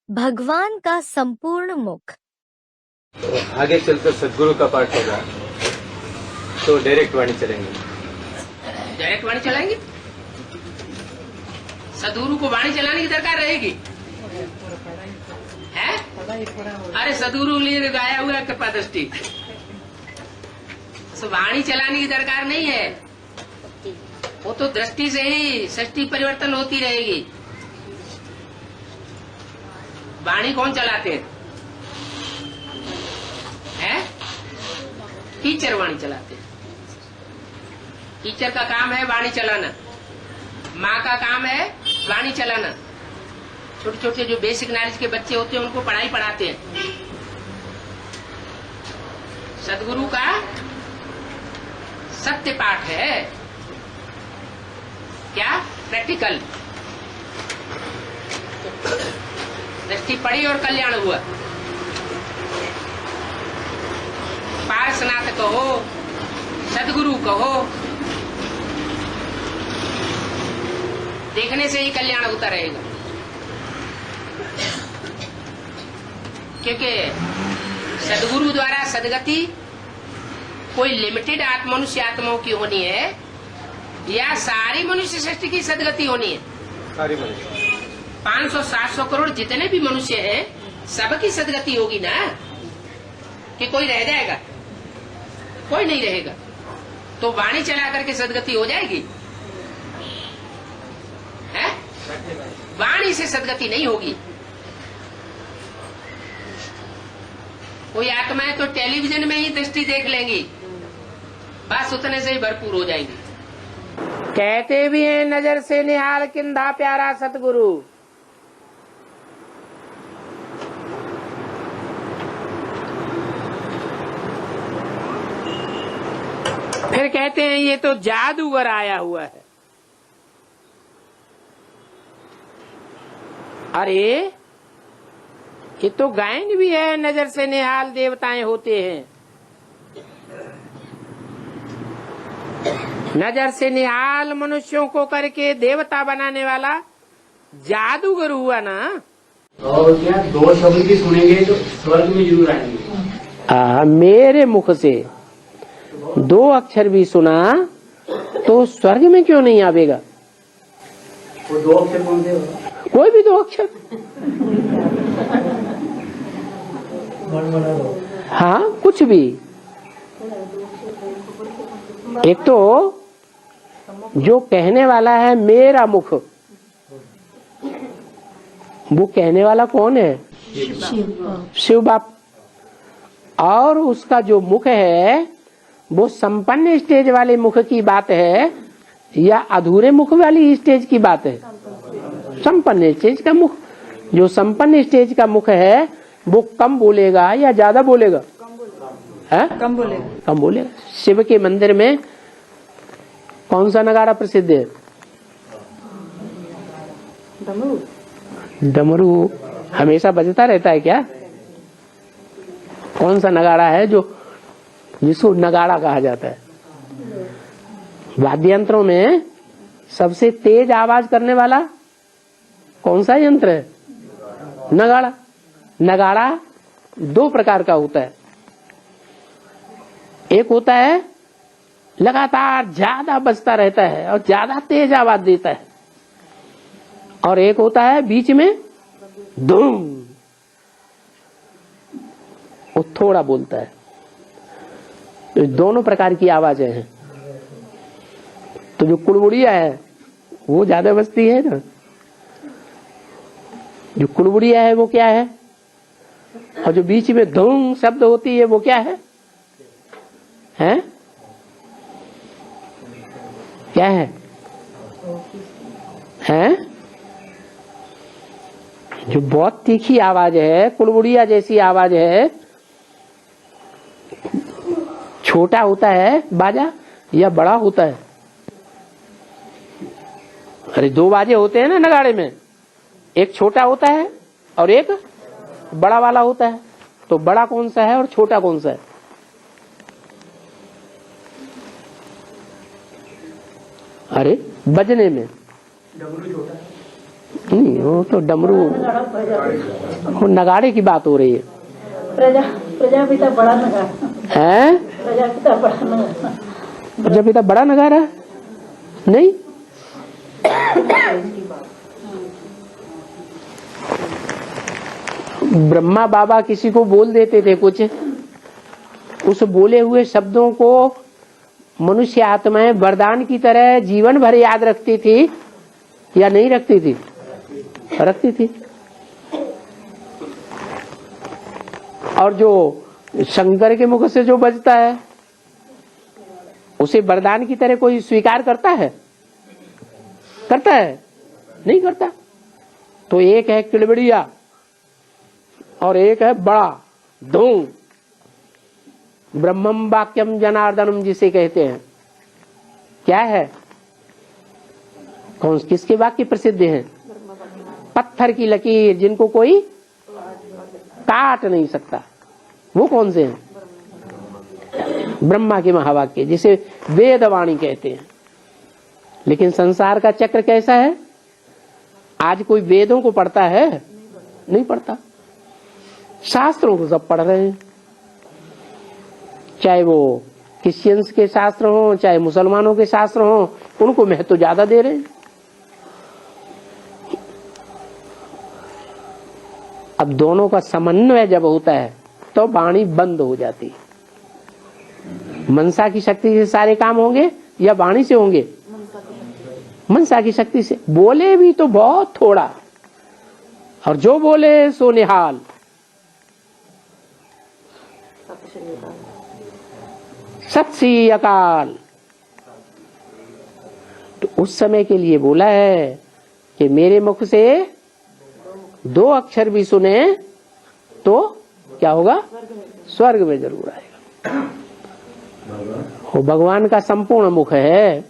भगवान का संपूर्ण मुख। तो आगे चलकर सदगुरु का पाठ होगा तो डायरेक्ट वाणी चलेंगे। डायरेक्ट वाणी चलाएंगे? सदगुरु को वाणी चलाने की दरकार रहेगी है? अरे सदगुरु लिए गाया हुआ कृपा दृष्टि, वाणी चलाने की दरकार नहीं है। वो तो दृष्टि से ही सृष्टि परिवर्तन होती रहेगी। वाणी कौन चलाते हैं? टीचर वाणी चलाते हैं। टीचर का काम है वाणी चलाना, माँ का काम है वाणी चलाना। छोटे छोटे जो बेसिक नॉलेज के बच्चे होते हैं उनको पढ़ाई पढ़ाते हैं। सदगुरु का सत्य पाठ है क्या? प्रैक्टिकल। दृष्टि पड़ी और कल्याण हुआ। पारसनाथ कहो, सदगुरु कहो, देखने से ही कल्याण होता रहेगा। क्योंकि सदगुरु द्वारा सदगति कोई लिमिटेड मनुष्य आत्माओं की होनी है या सारी मनुष्य सृष्टि की सदगति होनी है? सारी मनुष्य 500-700 करोड़ जितने भी मनुष्य हैं सबकी सदगति होगी ना? कि कोई रह जाएगा? कोई नहीं रहेगा। तो वाणी चला करके सदगति हो जाएगी है? वाणी से सदगति नहीं होगी। कोई आत्माएं तो टेलीविजन में ही दृष्टि देख लेंगी, बस उतने से ही भरपूर हो जाएंगी। कहते भी हैं नजर से निहाल किंधा प्यारा सतगुरु। फिर कहते हैं ये तो जादूगर आया हुआ है। अरे ये तो गायन भी है, नजर से निहाल देवताएं होते हैं। नजर से निहाल मनुष्यों को करके देवता बनाने वाला जादूगर हुआ ना। और क्या 2 शब्द भी सुनेंगे तो स्वर्ग में जरूर आएंगे। मेरे मुख से 2 अक्षर भी सुना तो स्वर्ग में क्यों नहीं आवेगा? वो 2 अक्षर कौन से? कोई भी 2 अक्षर। हाँ कुछ भी। एक तो जो कहने वाला है मेरा मुख, वो कहने वाला कौन है? शिव बाप। और उसका जो मुख है वो संपन्न स्टेज वाले मुख की बात है या अधूरे मुख वाली स्टेज की बात है? संपन्न स्टेज का मुख। जो संपन्न स्टेज का मुख है वो कम बोलेगा या ज्यादा बोलेगा? है? कम बोलेगा। कम बोलेगा। शिव के मंदिर में कौन सा नगाड़ा प्रसिद्ध है? डमरू हमेशा बजता रहता है क्या? कौन सा नगाड़ा है जो जिसको नगाड़ा कहा जाता है? वाद्य यंत्रों में सबसे तेज आवाज करने वाला कौन सा यंत्र है? नगाड़ा। नगाड़ा 2 प्रकार का होता है। एक होता है लगातार ज्यादा बजता रहता है और ज्यादा तेज आवाज देता है, और एक होता है बीच में धूम, वो थोड़ा बोलता है। तो दोनों प्रकार की आवाजें हैं। तो जो कुड़मुड़िया है वो ज्यादा बजती है ना। जो कुड़मुड़िया है वो क्या है? और जो बीच में धूम शब्द होती है वो क्या है? हैं? क्या है? हैं? जो बहुत तीखी आवाज है, कुड़मुड़िया जैसी आवाज है, छोटा होता है बाजा या बड़ा होता है? अरे 2 बाजे होते हैं ना नगाड़े में, एक छोटा होता है और एक बड़ा वाला होता है। तो बड़ा कौन सा है और छोटा कौन सा है? अरे बजने में डमरू छोटा है। नहीं, वो तो डमरू, वो नगाड़े की बात हो रही है। प्रजापिता बड़ा नगाड़ा है, प्रजापिता बड़ा नगाड़ा प्रजापिता बड़ा नगाड़ा नहीं। ब्रह्मा बाबा किसी को बोल देते थे कुछ, उस बोले हुए शब्दों को मनुष्य आत्माएं वरदान की तरह जीवन भर याद रखती थी या नहीं रखती थी? रखती थी। और जो शंकर के मुख से जो बजता है उसे वरदान की तरह कोई स्वीकार करता है? करता है? नहीं करता। तो एक है किड़बिड़िया और एक है बड़ा धूम। ब्रह्मम वाक्यम जनार्दनम जिसे कहते हैं, क्या है? कौन किसके वाक्य प्रसिद्ध हैं? पत्थर की लकीर जिनको कोई काट नहीं सकता, वो कौन से हैं? ब्रह्मा के महावाक्य जिसे वेदवाणी कहते हैं। लेकिन संसार का चक्र कैसा है? आज कोई वेदों को पढ़ता है? नहीं पढ़ता। शास्त्रों को सब पढ़ रहे हैं, चाहे वो क्रिश्चियंस के शास्त्र हो चाहे मुसलमानों के शास्त्र हो, उनको महत्व ज्यादा दे रहे हैं। अब दोनों का समन्वय जब होता है तो वाणी बंद हो जाती है। मनसा की शक्ति से सारे काम होंगे या वाणी से होंगे? मनसा की शक्ति से। बोले भी तो बहुत थोड़ा, और जो बोले सो निहाल। सत श्री अकाल। तो उस समय के लिए बोला है कि मेरे मुख से 2 अक्षर भी सुने तो क्या होगा? स्वर्ग में जरूर आएगा। वो भगवान का संपूर्ण मुख है।